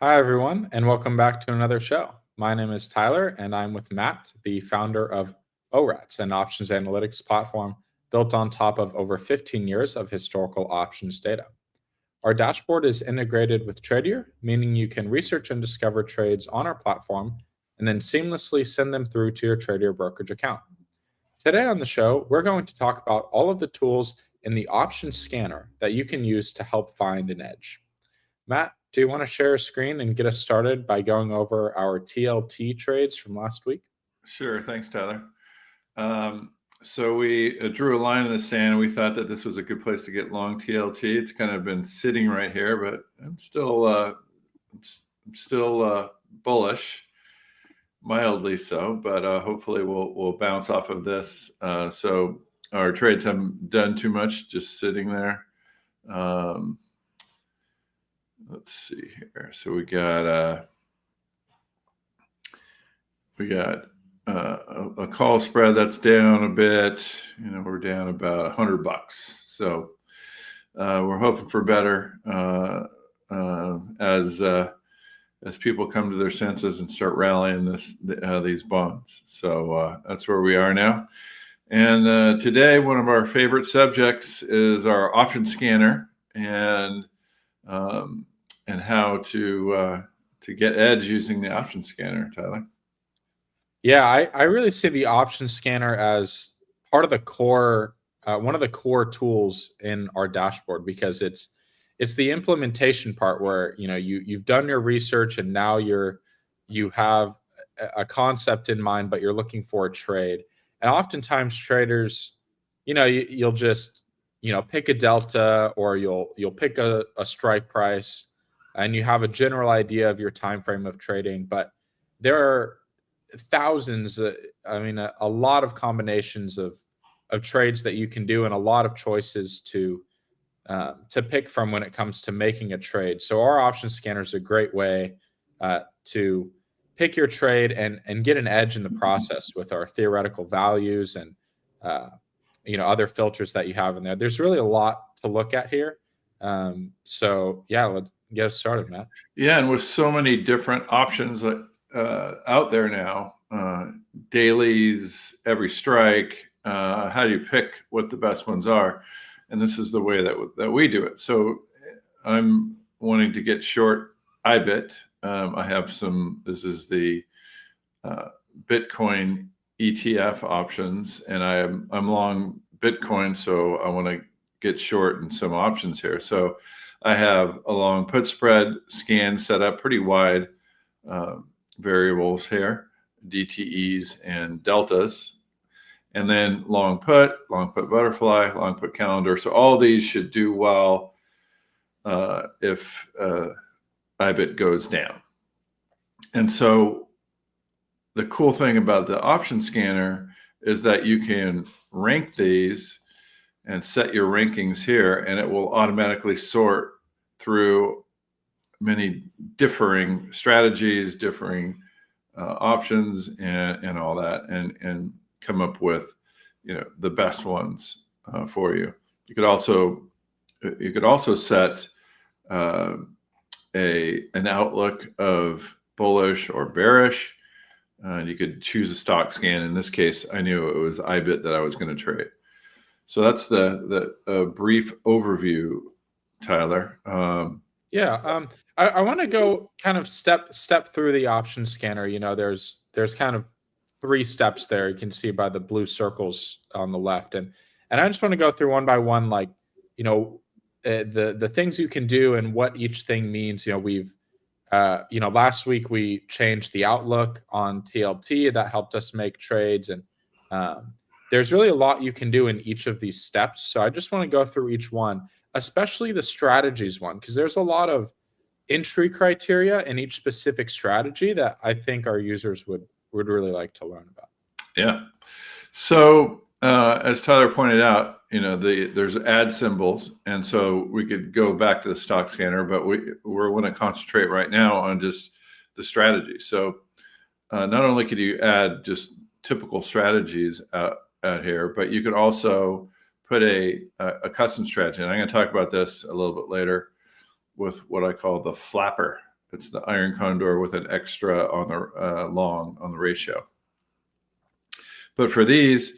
Hi, everyone, and welcome back to another show. My name is Tyler, and I'm with Matt, the founder of ORATS, an options analytics platform built on top of over 15 years of historical options data. Our dashboard is integrated with Tradier, meaning you can research and discover trades on our platform and then seamlessly send them through to your Tradier brokerage account. Today on the show, we're going to talk about all of the tools in the options scanner that you can use to help find an edge. Matt, do you want to share a screen and get us started by going over our TLT trades from last week? Sure. Thanks, Tyler. So we drew a line in the sand. We thought that this was a good place to get long TLT. It's kind of been sitting right here, but I'm still bullish, mildly so. But hopefully we'll bounce off of this. So our trades haven't done too much, just sitting there. Let's see here. So we got a call spread that's down a bit. We're down about $100. So we're hoping for better as people come to their senses and start rallying these bonds. So that's where we are now. And today, one of our favorite subjects is our option scanner and how to get edge using the option scanner, Tyler. Yeah, I really see the option scanner as part of the core, one of the core tools in our dashboard because it's the implementation part where you've done your research and now you have a concept in mind, but you're looking for a trade. And oftentimes traders, you'll just pick a delta or you'll pick a strike price, and you have a general idea of your time frame of trading, but there are thousands, a lot of combinations of trades that you can do and a lot of choices to pick from when it comes to making a trade. So our option scanner is a great way to pick your trade and get an edge in the process with our theoretical values and other filters that you have in there. There's really a lot to look at here. So yeah, let's get us started, Matt. Yeah, and with so many different options out there now, dailies, every strike, how do you pick what the best ones are? And this is the way that we do it. So I'm wanting to get short IBIT. I have this is the Bitcoin ETF options, and I'm long Bitcoin, so I want to get short in some options here. So I have a long put spread scan set up pretty wide, variables here, DTEs and deltas, and then long put butterfly, long put calendar. So all these should do well if IBIT goes down. And so the cool thing about the option scanner is that you can rank these and set your rankings here, and it will automatically sort through many differing strategies, differing options, and all that, and come up with the best ones for you. You could also set an outlook of bullish or bearish. You could choose a stock scan. In this case, I knew it was IBIT that I was going to trade. So that's the brief overview, Tyler. I want to go kind of step through the option scanner. There's kind of 3 steps there. You can see by the blue circles on the left, and I just want to go through one by one, like the things you can do and what each thing means. We've last week we changed the outlook on TLT that helped us make trades, and there's really a lot you can do in each of these steps. So I just want to go through each one, especially the strategies one, because there's a lot of entry criteria in each specific strategy that I think our users would really like to learn about. Yeah. So as Tyler pointed out, there's add symbols, and so we could go back to the stock scanner, but we're going to concentrate right now on just the strategy. So not only could you add just typical strategies out here, but you could also put a custom strategy. And I'm going to talk about this a little bit later with what I call the flapper It's the iron condor with an extra on the long on the ratio. But for these,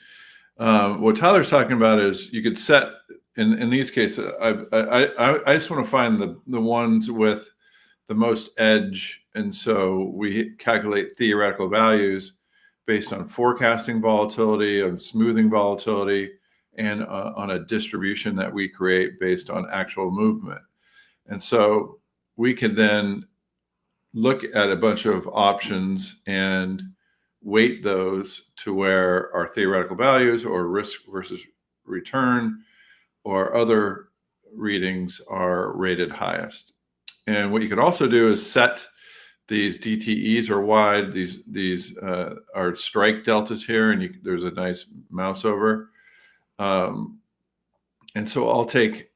what Tyler's talking about is you could set in these cases. I just want to find the ones with the most edge, and so we calculate theoretical values based on forecasting volatility, on smoothing volatility, and on a distribution that we create based on actual movement. And so we can then look at a bunch of options and weight those to where our theoretical values or risk versus return or other readings are rated highest. And what you could also do is set these DTEs are wide. These are strike deltas here, and there's a nice mouse over. And so I'll take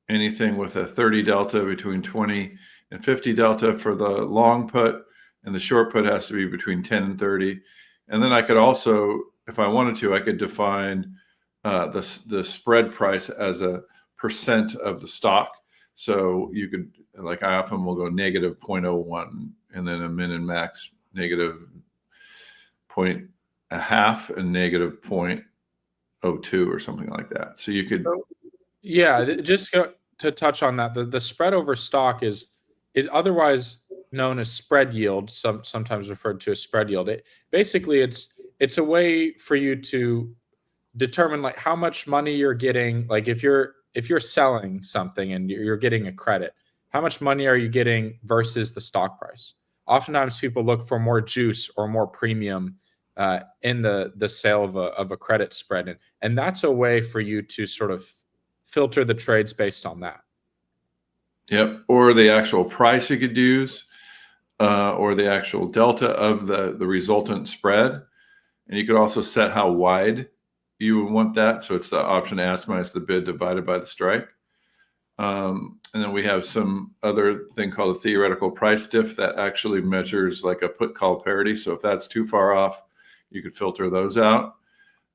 anything with a 30 delta between 20 and 50 delta for the long put, and the short put has to be between 10 and 30. And then I could also, if I wanted to, I could define the spread price as a percent of the stock. So you could, like I often will go negative 0.01 and then a min and max negative 0.5 and negative 0.02 or something like that. So you could. Yeah, just to touch on that, the spread over stock is otherwise known as spread yield, sometimes referred to as spread yield. Basically it's a way for you to determine like how much money you're getting. Like if you're selling something and you're getting a credit, how much money are you getting versus the stock price? Oftentimes people look for more juice or more premium in the sale of a credit spread, and that's a way for you to sort of filter the trades based on that. Yep, or the actual price you could use, or the actual delta of the resultant spread. And you could also set how wide you would want that. So it's the option ask minus the bid divided by the strike. And then we have some other thing called a theoretical price diff that actually measures like a put call parity. So if that's too far off, you could filter those out.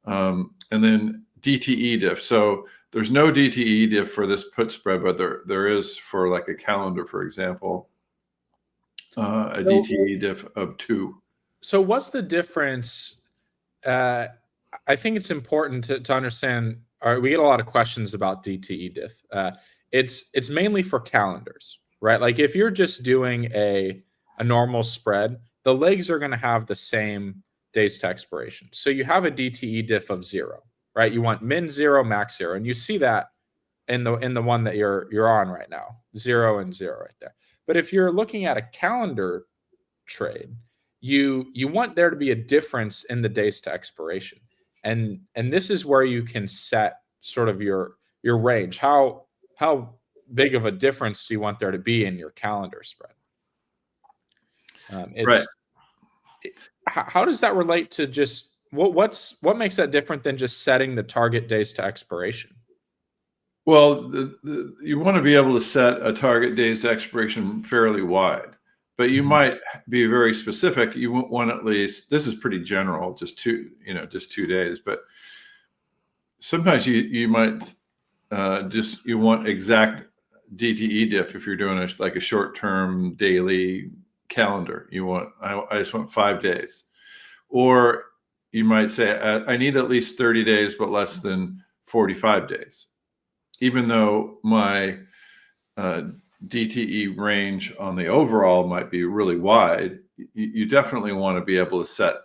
And then DTE diff. So there's no DTE diff for this put spread, but there is for like a calendar, for example, a DTE diff of 2. So what's the difference? I think it's important to understand. All right, we get a lot of questions about DTE diff. It's mainly for calendars, right? Like if you're just doing a normal spread, the legs are going to have the same days to expiration. So you have a DTE diff of 0, right? You want min 0, max 0, and you see that in the one that you're on right now, 0 and 0 right there. But if you're looking at a calendar trade, you want there to be a difference in the days to expiration, and this is where you can set sort of your range. How big of a difference do you want there to be in your calendar spread? Right. How does that relate to just what makes that different than just setting the target days to expiration? Well, you want to be able to set a target days to expiration fairly wide, but you might be very specific. You want at least, this is pretty general, just 2 days, but sometimes you might you want exact DTE diff if you're doing like a short-term daily calendar. I just want 5 days. Or you might say, I need at least 30 days, but less than 45 days. Even though my DTE range on the overall might be really wide, you definitely want to be able to set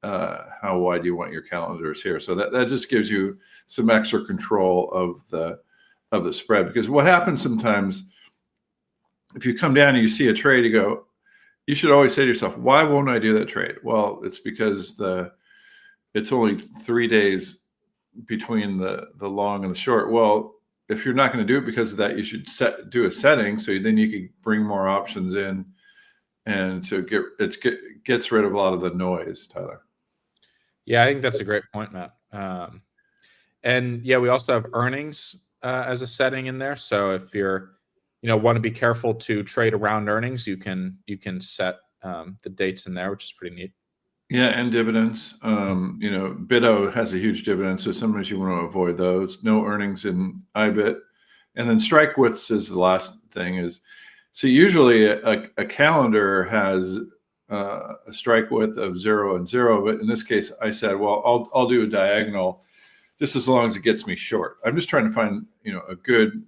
how wide you want your calendars here. So that just gives you some extra control of the spread. Because what happens sometimes, if you come down and you see a trade, you should always say to yourself, why won't I do that trade? Well, it's because it's only 3 days between the long and the short. Well, if you're not going to do it because of that, you should do a setting so then you can bring more options in, and gets rid of a lot of the noise, Tyler. Yeah, I think that's a great point, Matt. And yeah, we also have earnings as a setting in there. So if you're want to be careful to trade around earnings, you can set the dates in there, which is pretty neat. Yeah, and dividends. BITO has a huge dividend, so sometimes you want to avoid those. No earnings in IBIT. And then strike widths is the last thing. Is So usually a calendar has a strike width of 0 and 0, but in this case, I said, well, I'll do a diagonal just as long as it gets me short. I'm just trying to find a good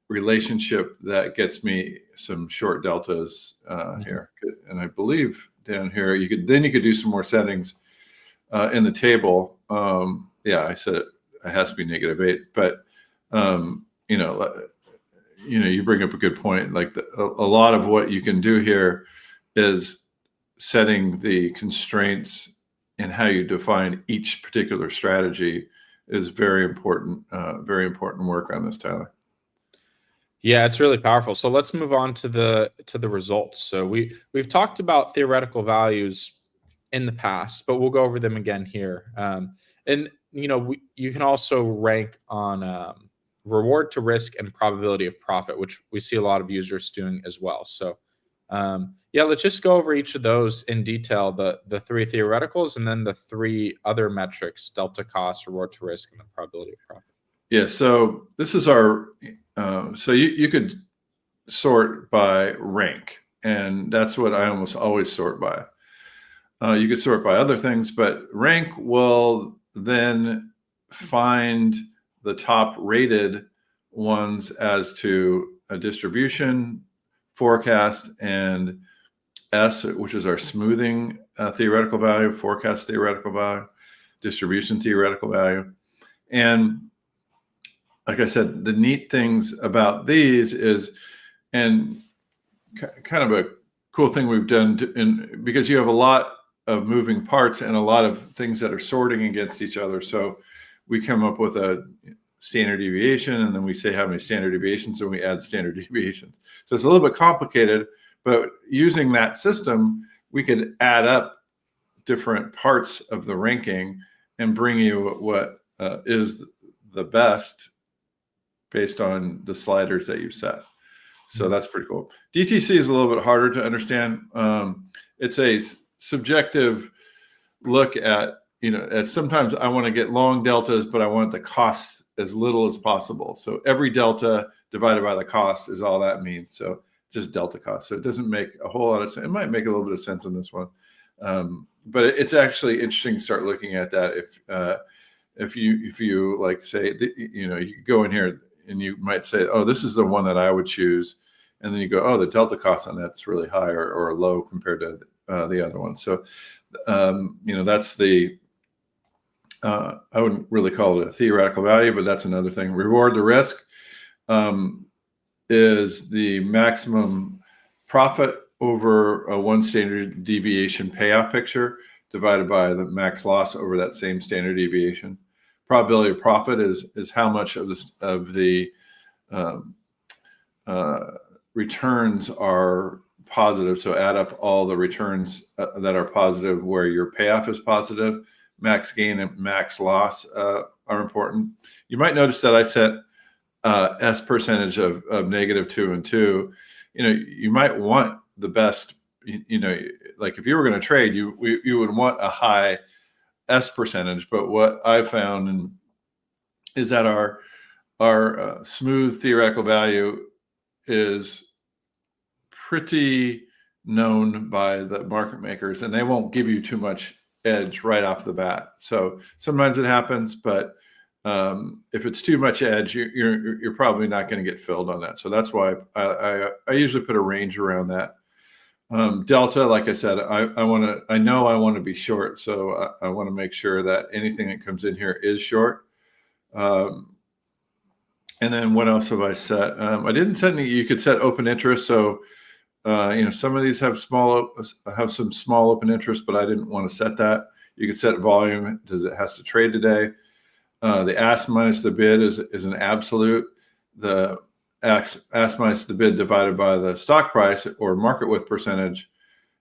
relationship that gets me some short deltas here. And I believe down here you could do some more settings in the table. Yeah, I said it has to be -8, but you bring up a good point. Like a lot of what you can do here is setting the constraints and how you define each particular strategy is very important. Very important work on this, Tyler. Yeah, it's really powerful. So let's move on to the results. So we've talked about theoretical values in the past, but we'll go over them again here. And you can also rank on reward to risk and probability of profit, which we see a lot of users doing as well. So yeah, let's just go over each of those in detail, the three theoreticals and then the three other metrics: delta cost, reward to risk, and the probability of profit. Yeah, so this is our, so you could sort by rank, and that's what I almost always sort by. You could sort by other things, but rank will then find the top rated ones as to a distribution, forecast, and S, which is our smoothing theoretical value, forecast theoretical value, distribution theoretical value. And like I said, the neat things about these is, and kind of a cool thing we've done because you have a lot of moving parts and a lot of things that are sorting against each other. So we come up with a standard deviation, and then we say how many standard deviations, and we add standard deviations. So it's a little bit complicated, but using that system, we could add up different parts of the ranking and bring you what is the best based on the sliders that you've set. So that's pretty cool. DTC is a little bit harder to understand. It's a subjective look at, sometimes I want to get long deltas, but I want the cost as little as possible. So every delta divided by the cost is all that means. So just delta cost. So it doesn't make a whole lot of sense. It might make a little bit of sense on this one. But it's actually interesting to start looking at that. If you like say, you go in here and you might say, oh, this is the one that I would choose. And then you go, oh, the delta cost on that's really high or low compared to the other one. So, that's the, I wouldn't really call it a theoretical value, but that's another thing. Reward to risk is the maximum profit over a one standard deviation payoff picture divided by the max loss over that same standard deviation. Probability of profit is how much of the returns are positive. So add up all the returns that are positive where your payoff is positive. Max gain and max loss are important. You might notice that I set S percentage of -2 and 2. You might want the best. Like if you were going to trade, you would want a high S percentage. But what I found is that our smooth theoretical value is pretty known by the market makers, and they won't give you too much edge right off the bat. So sometimes it happens, but if it's too much edge, you're probably not going to get filled on that. So that's why I usually put a range around that. Delta, like I said, I know I want to be short, so I want to make sure that anything that comes in here is short. And then what else have I set? I didn't set any. You could set open interest. So some of these have some small open interest, but I didn't want to set that. You could set volume. Does it has to trade today? The ask minus the bid is an absolute. The ask minus the bid divided by the stock price or market width percentage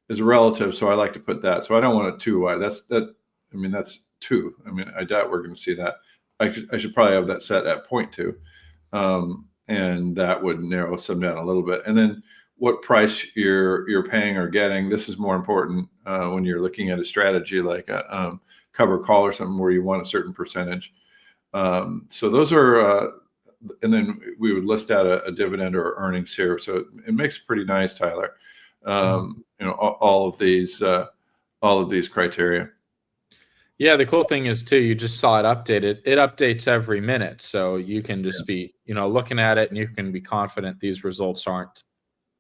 is relative. So I like to put that. So I don't want it too wide. That's 2. I doubt we're going to see that. I should probably have that set at 0.2. And that would narrow some down a little bit. And then what price you're paying or getting. This is more important when you're looking at a strategy like a cover call or something where you want a certain percentage. So those are and then we would list out a dividend or earnings here. So it makes it pretty nice, Tyler. All of these criteria. Yeah, the cool thing is too, you just saw it updated. It updates every minute, so you can just be, looking at it, and you can be confident these results aren't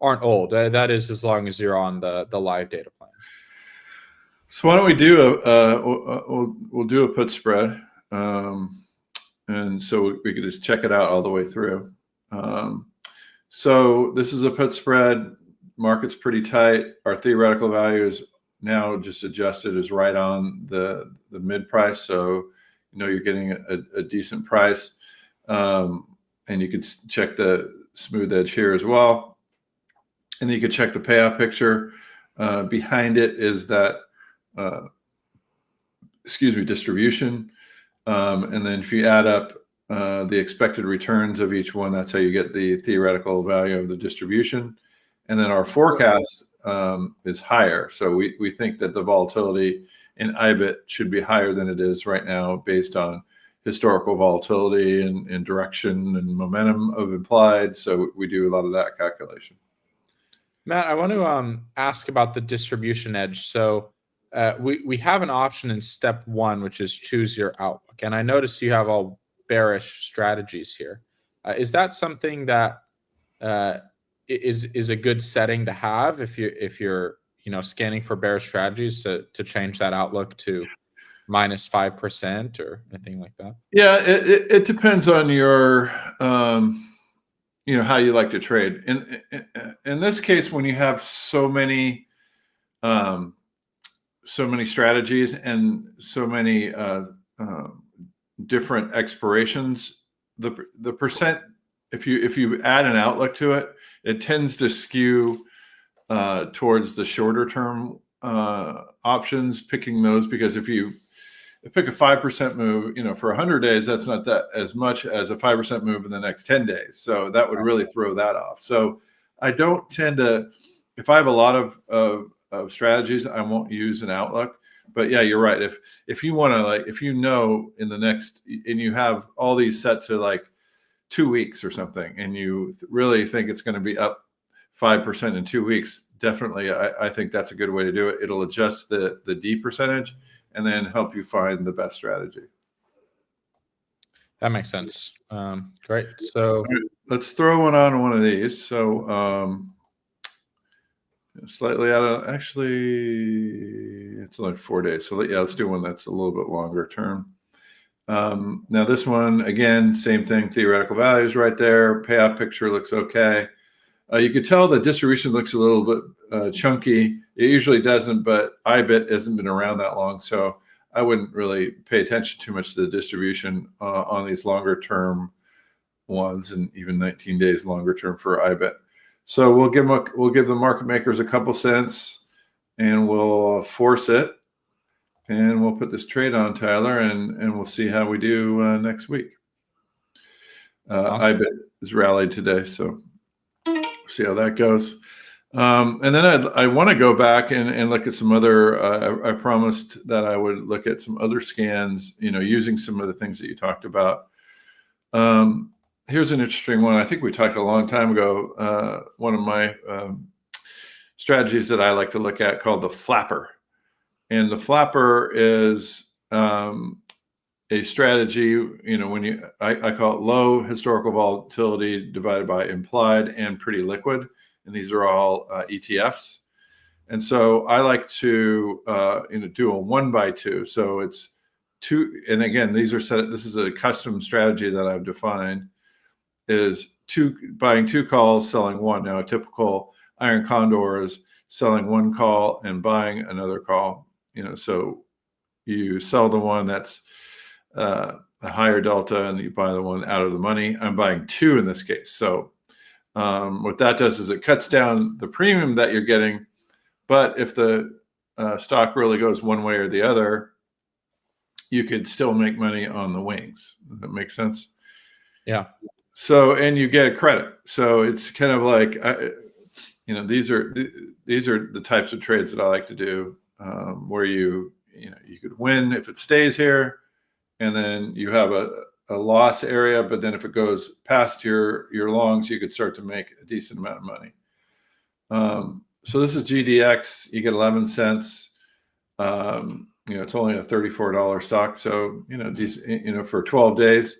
old. That is, as long as you're on the live data plan. So why don't we do we'll do a put spread, and so we could just check it out all the way through. So this is a put spread. Market's pretty tight. Our theoretical value is now just adjusted is right on the mid price, so you're getting a decent price, and you could check the smooth edge here as well, and then you could check the payout picture. Behind it is that distribution, and then if you add up the expected returns of each one, that's how you get the theoretical value of the distribution. And then our forecast is higher. So we think that the volatility in IBIT should be higher than it is right now based on historical volatility and direction and momentum of implied. So we do a lot of that calculation. Matt, I want to ask about the distribution edge. So we have an option in step 1, which is choose your outlook. And I notice you have all bearish strategies here. Is that something that is a good setting to have if you're scanning for bearish strategies to change that outlook to -5% or anything like that? Yeah, it depends on your how you like to trade. In this case, when you have so many strategies and so many different expirations, the percent, if you add an outlook to it, it tends to skew towards the shorter term options, picking those, because if you pick a 5% move, for 100 days, that's not that as much as a 5% move in the next 10 days. So that would really throw that off. So I don't tend to, if I have a lot of strategies, I won't use an outlook. But yeah, you're right. If you want to, if in the next, and you have all these set to 2 weeks or something, and you really think it's going to be up 5% in 2 weeks, definitely, I think that's a good way to do it. It'll adjust the D percentage and then help you find the best strategy. That makes sense. Great. So let's throw one of these. So slightly out of, actually, it's only 4 days. So yeah, let's do one that's a little bit longer term. Now this one, again, same thing, theoretical values right there. Payout picture looks okay. You could tell the distribution looks a little bit chunky. It usually doesn't, but IBIT hasn't been around that long, so I wouldn't really pay attention too much to the distribution on these longer term ones, and even 19 days longer term for IBIT. So we'll give the market makers a couple cents, and we'll force it, and we'll put this trade on, Tyler, and we'll see how we do next week. Awesome. IBIT is rallied today, so see how that goes. And then I want to go back and look at some other, I promised that I would look at some other scans, using some of the things that you talked about. Here's an interesting one. I think we talked a long time ago. One of my strategies that I like to look at, called the flapper. And the flapper is a strategy, when I call it low historical volatility divided by implied and pretty liquid. And these are all ETFs. And so I like to do a 1x2. So it's two, and again, these are set. This is a custom strategy that I've defined, is buying 2 calls, selling 1. Now a typical iron condor is selling 1 call and buying another call. So you sell the one that's a higher delta, and you buy the one out of the money. I'm buying 2 in this case. So what that does is it cuts down the premium that you're getting, but if the stock really goes one way or the other, you could still make money on the wings. Does that make sense? Yeah. So, and you get a credit. So it's kind of like, these are the types of trades that I like to do, where you could win if it stays here, and then you have a a loss area, but then if it goes past your longs, you could start to make a decent amount of money. So this is GDX. You get 11 cents. It's only a $34 stock, so decent. For 12 days,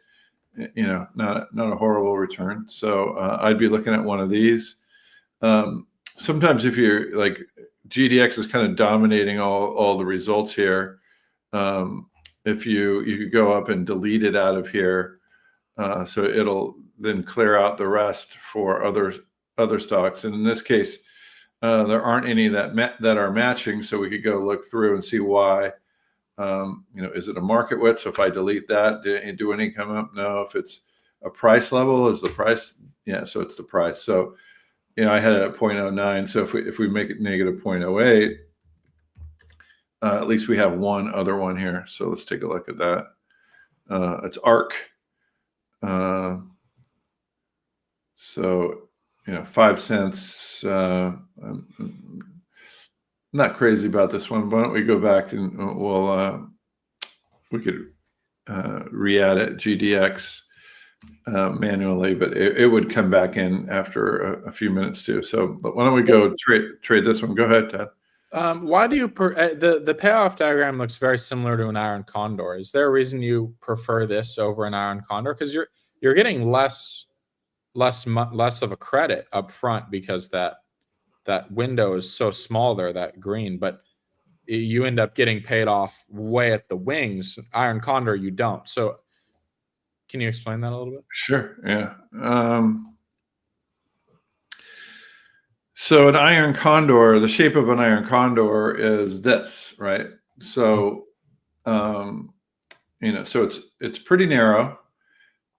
not a horrible return. So I'd be looking at one of these. Sometimes if you're like GDX is kind of dominating all the results here. If you could go up and delete it out of here, so it'll then clear out the rest for other stocks. And in this case, there aren't any that are matching, so we could go look through and see why. Is it a market width? So if I delete that, do any come up? No. If it's a price level, is the price? Yeah, so it's the price. So I had it at 0.09. So if we make it negative 0.08, at least we have one other one here. So let's take a look at that. It's ARC. So 5 cents. I'm not crazy about this one. Why don't we go back and we could re-add it GDX manually, but it would come back in after a few minutes too. So why don't we go trade this one? Go ahead, Ted. Why do you the payoff diagram looks very similar to an iron condor? Is there a reason you prefer this over an iron condor? Because you're getting less of a credit up front because that window is so small there, that green, but you end up getting paid off way at the wings. Iron condor, you don't. So can you explain that a little bit? Sure. Yeah. So an iron condor, the shape of an iron condor is this, right? So, so it's pretty narrow,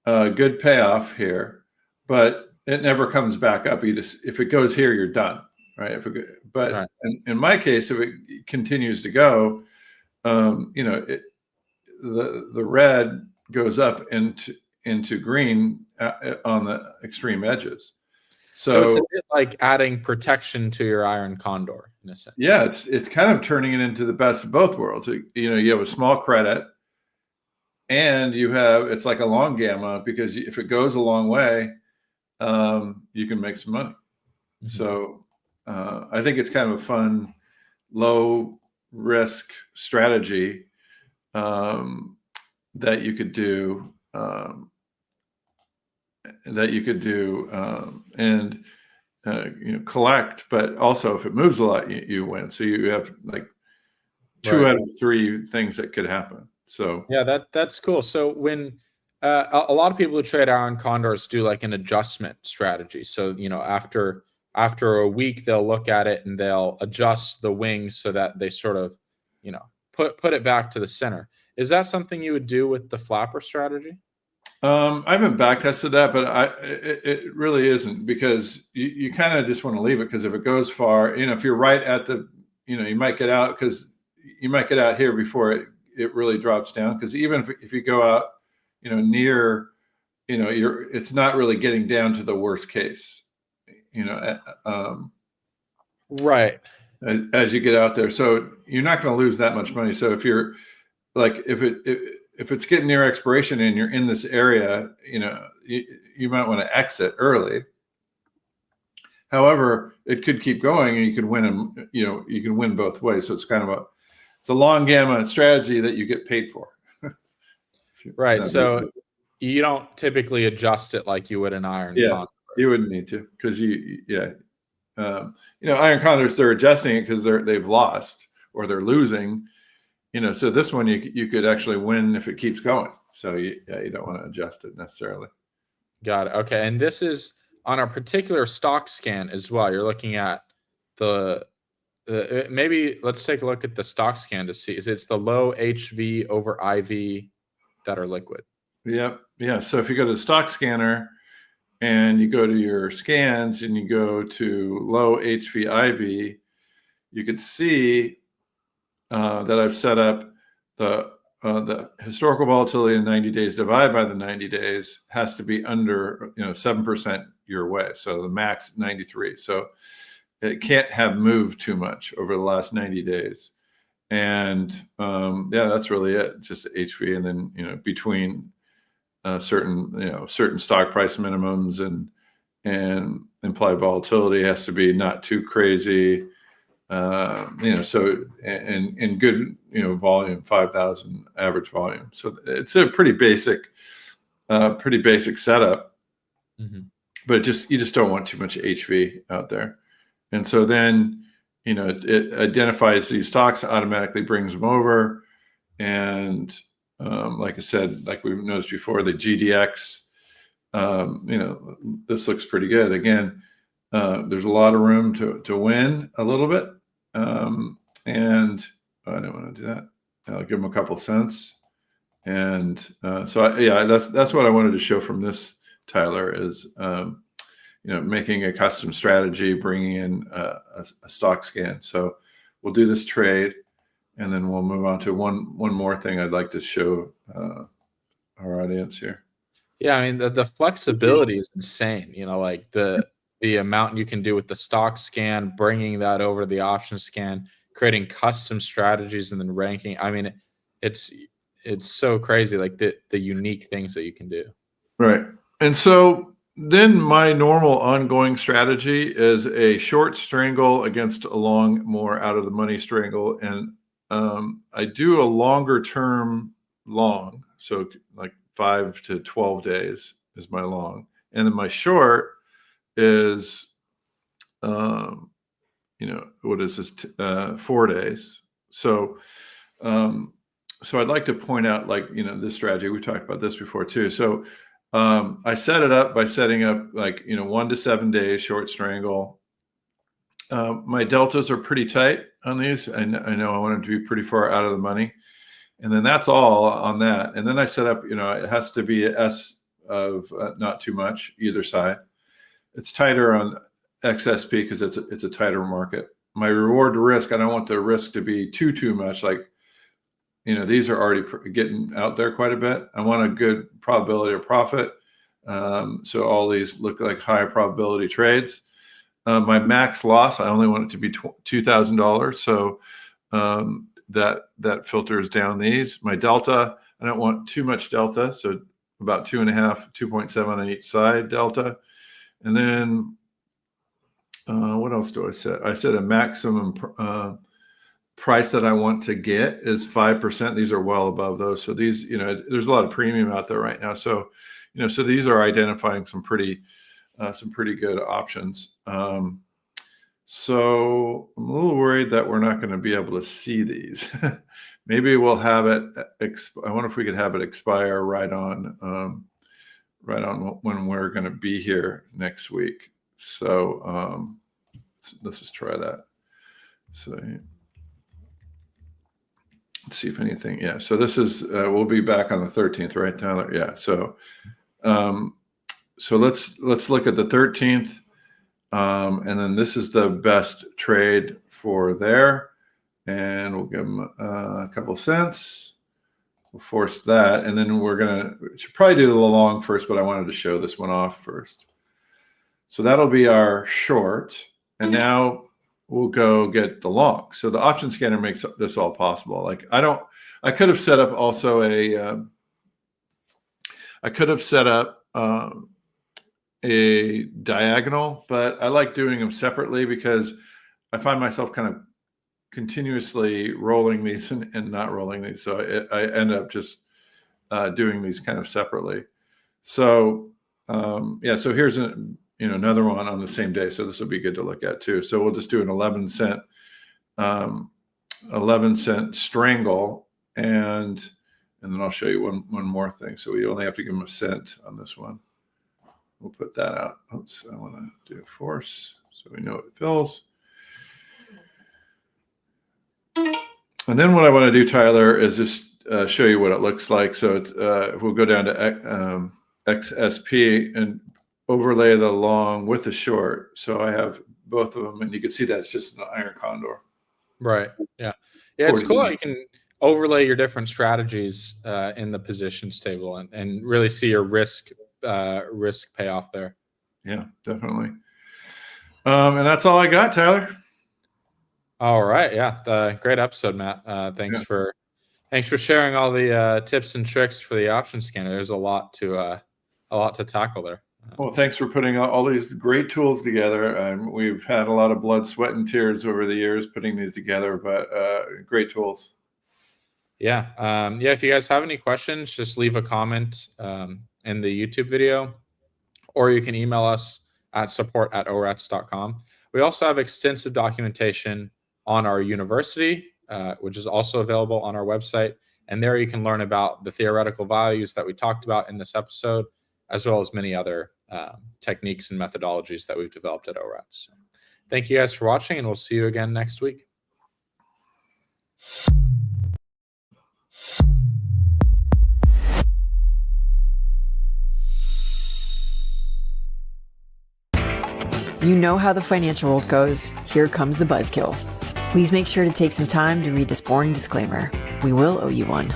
good payoff here, but it never comes back up. If it goes here, you're done, right? Right. In my case, if it continues to go, the red goes up into green on the extreme edges. So it's a bit like adding protection to your iron condor in a sense. Yeah, it's kind of turning it into the best of both worlds. You have a small credit, and it's like a long gamma, because if it goes a long way, you can make some money. Mm-hmm. So I think it's kind of a fun, low risk strategy that you could do. And collect, but also if it moves a lot, you win. So you have like two out of three things that could happen. So yeah, that's cool. So when a lot of people who trade iron condors do like an adjustment strategy. So after a week, they'll look at it and they'll adjust the wings so that they sort of put it back to the center. Is that something you would do with the flapper strategy? I haven't back tested that, but it really isn't, because you kind of just want to leave it, because if it goes far, if you're right at the, you might get out, because you might get out here before it really drops down. Because even if you go out, near, it's not really getting down to the worst case, right. As you get out there, so you're not going to lose that much money. So if you're like, if it's getting near expiration and you're in this area, you might want to exit early. However, it could keep going, and you can win, you can win both ways. So it's kind of it's a long gamma strategy that you get paid for. Right. So you don't typically adjust it like you would an iron condor. You wouldn't need to, because iron condors, they're adjusting it because they've lost or they're losing. So this one you could actually win if it keeps going. So you don't want to adjust it necessarily. Got it. Okay, and this is on a particular stock scan as well. You're looking at maybe let's take a look at the stock scan to see. It's the low HV over IV that are liquid. Yep. Yeah. So if you go to the stock scanner and you go to your scans and you go to low HV IV, you could see that I've set up the historical volatility in 90 days divided by the 90 days has to be under 7% your way. So the max 93. So it can't have moved too much over the last 90 days. And that's really it. Just HV, and then between certain stock price minimums, and implied volatility has to be not too crazy. So and good, volume, 5,000 average volume. So it's a pretty basic setup, Mm-hmm. but you just don't want too much HV out there. And so then, it identifies these stocks, automatically brings them over. And like I said, like we've noticed before, the GDX, this looks pretty good. Again, there's a lot of room to win a little bit. And I don't want to do that. I'll give them a couple cents. And that's what I wanted to show from this, Tyler, is making a custom strategy, bringing in a stock scan. So we'll do this trade, and then we'll move on to one more thing I'd like to show our audience here. Yeah, I mean the flexibility is insane. Like the amount you can do with the stock scan, bringing that over to the option scan, creating custom strategies, and then ranking. I mean, it's so crazy, like the unique things that you can do. Right. And so then my normal ongoing strategy is a short strangle against a long, more out of the money strangle. And I do a longer term long. So like 5 to 12 days is my long. And then my short is, what is this? 4 days. So, I'd like to point out, like, this strategy, we talked about this before too. So I set it up by setting up, like, 1 to 7 days short strangle. My deltas are pretty tight on these. I know I want them to be pretty far out of the money. And then that's all on that. And then I set up, it has to be a S of not too much either side. It's tighter on XSP because it's a tighter market. My reward to risk, I don't want the risk to be too much. Like, these are already getting out there quite a bit. I want a good probability of profit. So all these look like high probability trades. My max loss, I only want it to be $2,000. So that filters down these. My delta, I don't want too much delta. So about 2.5, 2.7 on each side delta. And then what else do I set? I set a maximum price that I want to get is 5%. These are well above those. So these, there's a lot of premium out there right now. So, so these are identifying some pretty good options. So I'm a little worried that we're not going to be able to see these. Maybe we'll have it. I wonder if we could have it expire right on when we're going to be here next week. So let's just try that. So let's see if anything. Yeah. So this is we'll be back on the 13th, right, Tyler? Yeah. So let's look at the 13th, and then this is the best trade for there, and we'll give them a couple cents. We'll force that, and then we should probably do the long first, but I wanted to show this one off first. So that'll be our short, and now we'll go get the long. So the option scanner makes this all possible. Like I could have set up also a diagonal, but I like doing them separately because I find myself kind of continuously rolling these and not rolling these. So I end up just doing these kind of separately. So so here's another one on the same day. So this will be good to look at too. So we'll just do an 11 cent strangle, and then I'll show you one more thing. So we only have to give them a cent on this one. We'll put that out. Oops, I want to do a force so we know it fills. And then what I want to do, Tyler, is just show you what it looks like. So it's, we'll go down to XSP and overlay the long with the short. So I have both of them, and you can see that's just an iron condor. Right. Yeah. Yeah. It's cool. You can overlay your different strategies in the positions table and really see your risk payoff there. Yeah, definitely. And that's all I got, Tyler. All right. Yeah. Great episode, Matt. Thanks for Thanks for sharing all the tips and tricks for the option scanner. There's a lot to tackle there. Well, thanks for putting all these great tools together. We've had a lot of blood, sweat, and tears over the years putting these together, but great tools. Yeah. If you guys have any questions, just leave a comment in the YouTube video, or you can email us at support@orats.com. We also have extensive documentation on our university, which is also available on our website. And there you can learn about the theoretical values that we talked about in this episode, as well as many other techniques and methodologies that we've developed at ORATS. So thank you guys for watching, and we'll see you again next week. You know how the financial world goes. Here comes the buzzkill. Please make sure to take some time to read this boring disclaimer. We will owe you one.